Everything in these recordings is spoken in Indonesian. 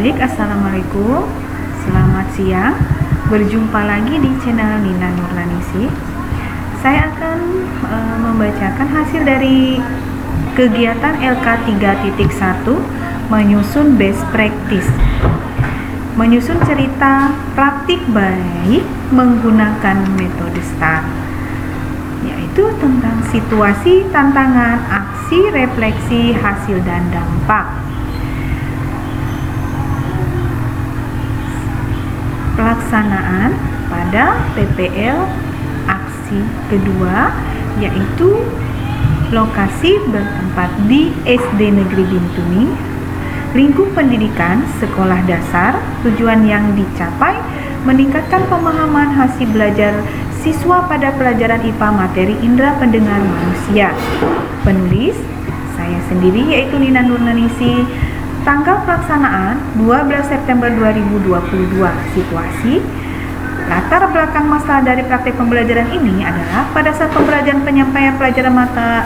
adik-adik, assalamualaikum. Selamat siang. Berjumpa lagi di channel Nina Nurlanisi. Saya akan membacakan hasil dari kegiatan LK 3.1 menyusun best practice, menyusun cerita praktik baik menggunakan metode STAR, yaitu tentang situasi, tantangan, aksi, refleksi, hasil, dan dampak. Pelaksanaan pada PPL aksi kedua, yaitu lokasi bertempat di SD Negeri Bintuni, lingkup pendidikan sekolah dasar. Tujuan yang dicapai meningkatkan pemahaman hasil belajar siswa pada pelajaran IPA materi indera pendengar manusia. Penulis saya sendiri, yaitu Nina Nurlanisi. Tanggal pelaksanaan 12 September 2022. Situasi latar belakang masalah dari praktik pembelajaran ini adalah pada saat pembelajaran penyampaian pelajaran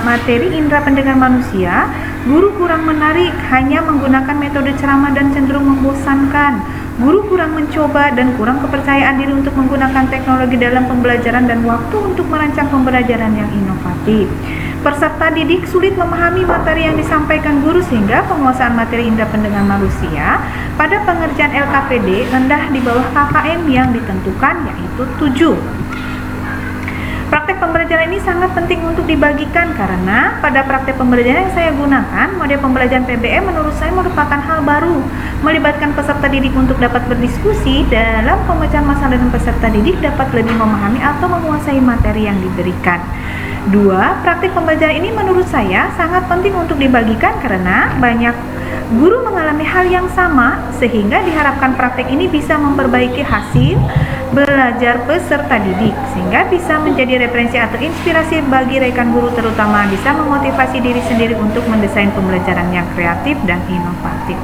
materi indera pendengar manusia, guru kurang menarik, hanya menggunakan metode ceramah dan cenderung membosankan. Guru kurang mencoba dan kurang kepercayaan diri untuk menggunakan teknologi dalam pembelajaran dan waktu untuk merancang pembelajaran yang inovatif. Peserta didik sulit memahami materi yang disampaikan guru sehingga penguasaan materi indera pendengar manusia pada pengerjaan LKPD rendah di bawah KKM yang ditentukan, yaitu 7. Praktek pembelajaran ini sangat penting untuk dibagikan karena pada praktek pembelajaran yang saya gunakan, model pembelajaran PBM menurut saya merupakan hal baru, melibatkan peserta didik untuk dapat berdiskusi dalam pemecahan masalah dan peserta didik dapat lebih memahami atau menguasai materi yang diberikan. 2. Praktik pembelajaran ini menurut saya sangat penting untuk dibagikan karena banyak guru mengalami hal yang sama sehingga diharapkan praktik ini bisa memperbaiki hasil belajar peserta didik sehingga bisa menjadi referensi atau inspirasi bagi rekan guru, terutama bisa memotivasi diri sendiri untuk mendesain pembelajaran yang kreatif dan inovatif.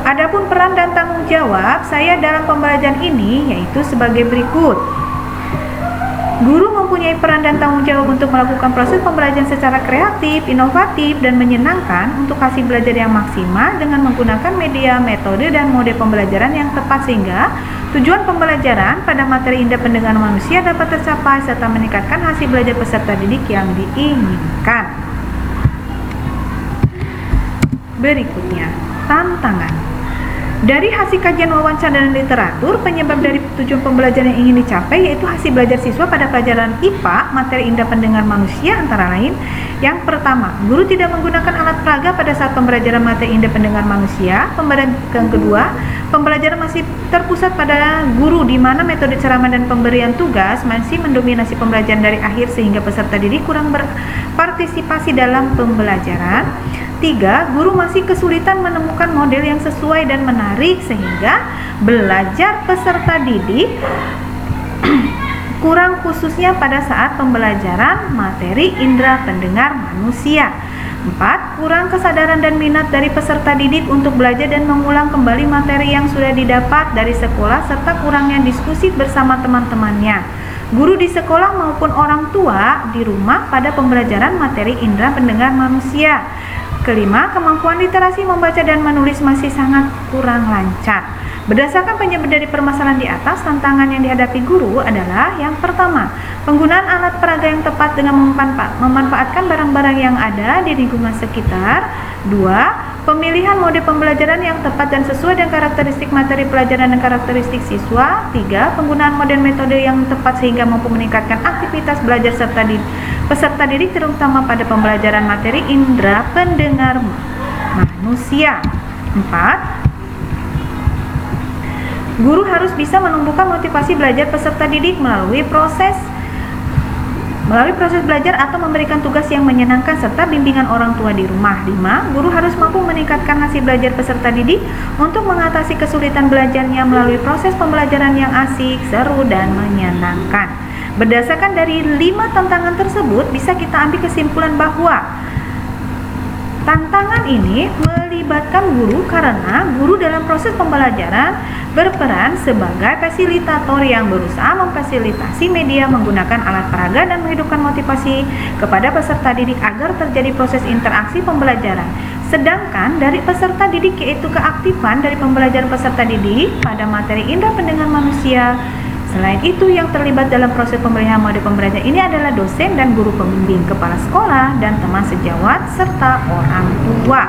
Adapun peran dan tanggung jawab saya dalam pembelajaran ini yaitu sebagai berikut. Guru mempunyai peran dan tanggung jawab untuk melakukan proses pembelajaran secara kreatif, inovatif, dan menyenangkan untuk hasil belajar yang maksimal dengan menggunakan media, metode, dan mode pembelajaran yang tepat sehingga tujuan pembelajaran pada materi indera pendengar manusia dapat tercapai serta meningkatkan hasil belajar peserta didik yang diinginkan. Berikutnya, tantangan. Dari hasil kajian wawancara dan literatur, penyebab dari tujuan pembelajaran yang ingin dicapai yaitu hasil belajar siswa pada pelajaran IPA materi indera pendengar manusia antara lain. Yang pertama, guru tidak menggunakan alat peraga pada saat pembelajaran materi indera pendengar manusia. Yang kedua, pembelajaran masih terpusat pada guru di mana metode ceramah dan pemberian tugas masih mendominasi pembelajaran dari akhir sehingga peserta didik kurang berpartisipasi dalam pembelajaran. 3. Guru masih kesulitan menemukan model yang sesuai dan menarik sehingga belajar peserta didik kurang khususnya pada saat pembelajaran materi indera pendengar manusia. 4. Kurang kesadaran dan minat dari peserta didik untuk belajar dan mengulang kembali materi yang sudah didapat dari sekolah serta kurangnya diskusi bersama teman-temannya, guru di sekolah maupun orang tua di rumah pada pembelajaran materi indera pendengar manusia. Kelima, kemampuan literasi membaca dan menulis masih sangat kurang lancar. Berdasarkan penyebab dari permasalahan di atas, tantangan yang dihadapi guru adalah yang pertama, penggunaan alat peraga yang tepat dengan memanfaatkan barang-barang yang ada di lingkungan sekitar. 2. Pemilihan mode pembelajaran yang tepat dan sesuai dengan karakteristik materi pelajaran dan karakteristik siswa. 3. Penggunaan model metode yang tepat sehingga mampu meningkatkan aktivitas belajar peserta didik terutama pada pembelajaran materi indera pendengar manusia. 4. Guru harus bisa menumbuhkan motivasi belajar peserta didik melalui proses belajar atau memberikan tugas yang menyenangkan serta bimbingan orang tua di rumah. 5. Guru harus mampu meningkatkan hasil belajar peserta didik untuk mengatasi kesulitan belajarnya melalui proses pembelajaran yang asik, seru, dan menyenangkan. Berdasarkan dari 5 tantangan tersebut, bisa kita ambil kesimpulan bahwa tantangan ini melibatkan guru karena guru dalam proses pembelajaran berperan sebagai fasilitator yang berusaha memfasilitasi media menggunakan alat peraga dan menghidupkan motivasi kepada peserta didik agar terjadi proses interaksi pembelajaran Sedangkan dari peserta didik, yaitu keaktifan dari pembelajaran peserta didik pada materi indera pendengar manusia. Selain itu, yang terlibat dalam proses pemilihan model pembelajaran ini adalah dosen dan guru pembimbing, kepala sekolah, dan teman sejawat, serta orang tua.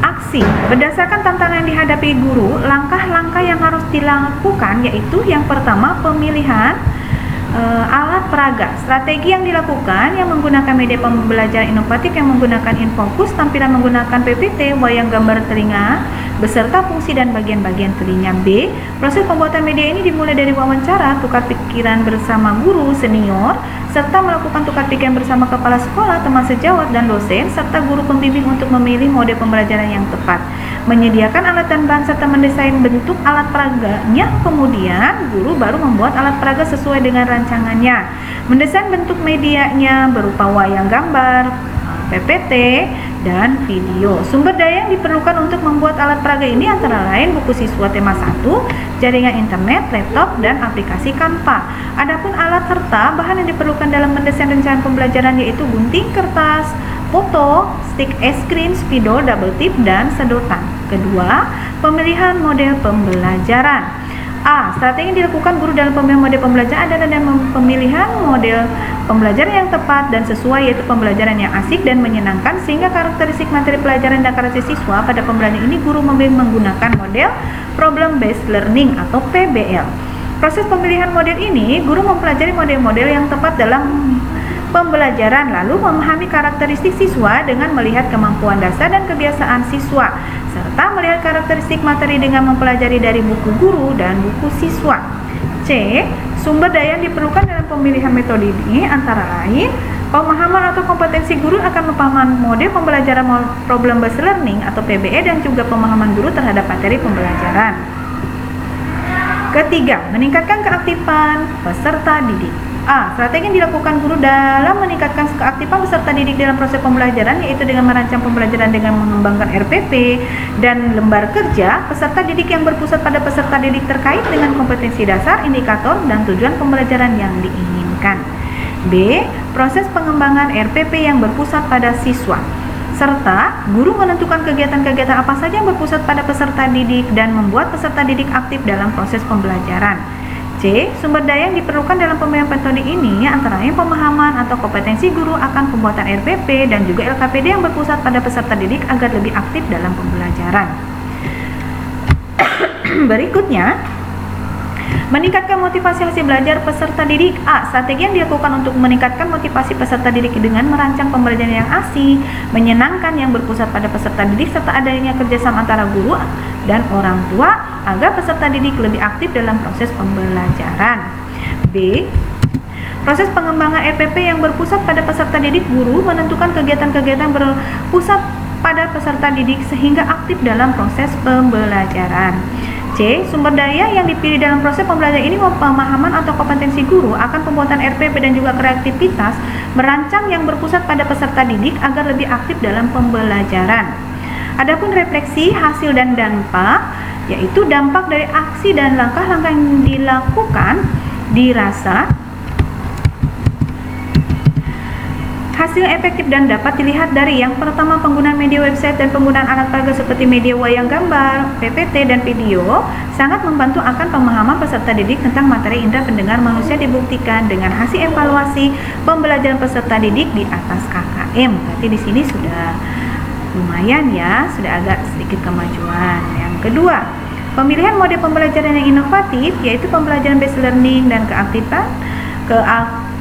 Aksi. Berdasarkan tantangan yang dihadapi guru, langkah-langkah yang harus dilakukan yaitu yang pertama, pemilihan alat peraga. Strategi yang dilakukan yang menggunakan media pembelajaran inovatif yang menggunakan infocus, tampilan menggunakan PPT, wayang gambar telinga, beserta fungsi dan bagian-bagian telinga. B. Proses pembuatan media ini dimulai dari wawancara, tukar pikiran bersama guru senior, serta melakukan tukar pikiran bersama kepala sekolah, teman sejawat, dan dosen, serta guru pembimbing untuk memilih model pembelajaran yang tepat. Menyediakan alat dan bahan serta mendesain bentuk alat peraganya, kemudian guru baru membuat alat peraga sesuai dengan rancangannya. Mendesain bentuk medianya berupa wayang gambar, PPT, dan video. Sumber daya yang diperlukan untuk membuat alat peraga ini antara lain buku siswa tema 1, jaringan internet, laptop, dan aplikasi Canva. Adapun alat serta bahan yang diperlukan dalam mendesain rencana pembelajaran yaitu gunting, kertas, foto, stick es krim, spidol, double tip, dan sedotan. Kedua, pemilihan model pembelajaran. A. Strategi yang dilakukan guru dalam pemilihan model pembelajaran adalah dalam pemilihan model pembelajaran yang tepat dan sesuai, yaitu pembelajaran yang asik dan menyenangkan, sehingga karakteristik materi pelajaran dan karakteristik siswa pada pembelajaran ini guru memilih menggunakan model problem based learning atau PBL. Proses pemilihan model ini, guru mempelajari model-model yang tepat dalam pembelajaran, lalu memahami karakteristik siswa dengan melihat kemampuan dasar dan kebiasaan siswa, serta melihat karakteristik materi dengan mempelajari dari buku guru dan buku siswa. C. Sumber daya yang diperlukan dalam pemilihan metode ini antara lain pemahaman atau kompetensi guru akan pemahaman model pembelajaran problem based learning atau PBE dan juga pemahaman guru terhadap materi pembelajaran. Ketiga, meningkatkan keaktifan peserta didik. A. Strategi yang dilakukan guru dalam meningkatkan keaktifan peserta didik dalam proses pembelajaran yaitu dengan merancang pembelajaran dengan mengembangkan RPP dan lembar kerja peserta didik yang berpusat pada peserta didik terkait dengan kompetensi dasar, indikator, dan tujuan pembelajaran yang diinginkan. B. Proses pengembangan RPP yang berpusat pada siswa, serta guru menentukan kegiatan-kegiatan apa saja yang berpusat pada peserta didik dan membuat peserta didik aktif dalam proses pembelajaran. C. Sumber daya yang diperlukan dalam pemilihan metode ini antara lain pemahaman atau kompetensi guru akan pembuatan RPP dan juga LKPD yang berpusat pada peserta didik agar lebih aktif dalam pembelajaran. Berikutnya, meningkatkan motivasi hasil belajar peserta didik. A. Strategi yang dilakukan untuk meningkatkan motivasi peserta didik dengan merancang pembelajaran yang asik, menyenangkan yang berpusat pada peserta didik serta adanya kerjasama antara guru dan orang tua agar peserta didik lebih aktif dalam proses pembelajaran. B. Proses pengembangan RPP yang berpusat pada peserta didik, guru menentukan kegiatan-kegiatan berpusat pada peserta didik sehingga aktif dalam proses pembelajaran. C. Sumber daya yang dipilih dalam proses pembelajaran ini pemahaman atau kompetensi guru akan pembuatan RPP dan juga kreativitas merancang yang berpusat pada peserta didik agar lebih aktif dalam pembelajaran. Adapun refleksi, hasil, dan dampak, yaitu dampak dari aksi dan langkah-langkah yang dilakukan dirasa hasil efektif dan dapat dilihat dari yang pertama penggunaan media website dan penggunaan alat peraga seperti media wayang gambar, PPT, dan video sangat membantu akan pemahaman peserta didik tentang materi indera pendengar manusia dibuktikan dengan hasil evaluasi pembelajaran peserta didik di atas KKM. Berarti di sini sudah lumayan ya, sudah agak sedikit kemajuan. Yang kedua, pemilihan model pembelajaran yang inovatif yaitu pembelajaran based learning dan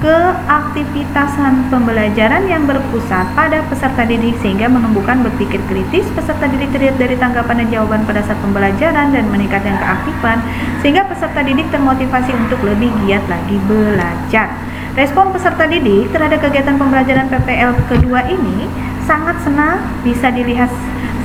keaktivitasan pembelajaran yang berpusat pada peserta didik sehingga menumbuhkan berpikir kritis peserta didik terlihat dari tanggapan dan jawaban pada saat pembelajaran dan meningkatkan keaktifan sehingga peserta didik termotivasi untuk lebih giat lagi belajar. Respon peserta didik terhadap kegiatan pembelajaran PPL kedua ini sangat senang bisa dilihat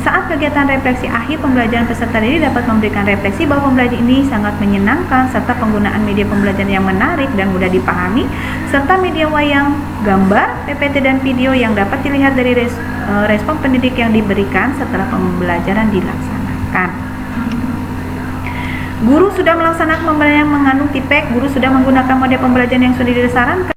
saat kegiatan refleksi akhir pembelajaran peserta didik dapat memberikan refleksi bahwa pembelajaran ini sangat menyenangkan serta penggunaan media pembelajaran yang menarik dan mudah dipahami serta media wayang, gambar, PPT, dan video yang dapat dilihat dari respon pendidik yang diberikan setelah pembelajaran dilaksanakan. Guru sudah melaksanakan pembelajaran yang mengandung TIPEK, guru sudah menggunakan model pembelajaran yang sudah disarankan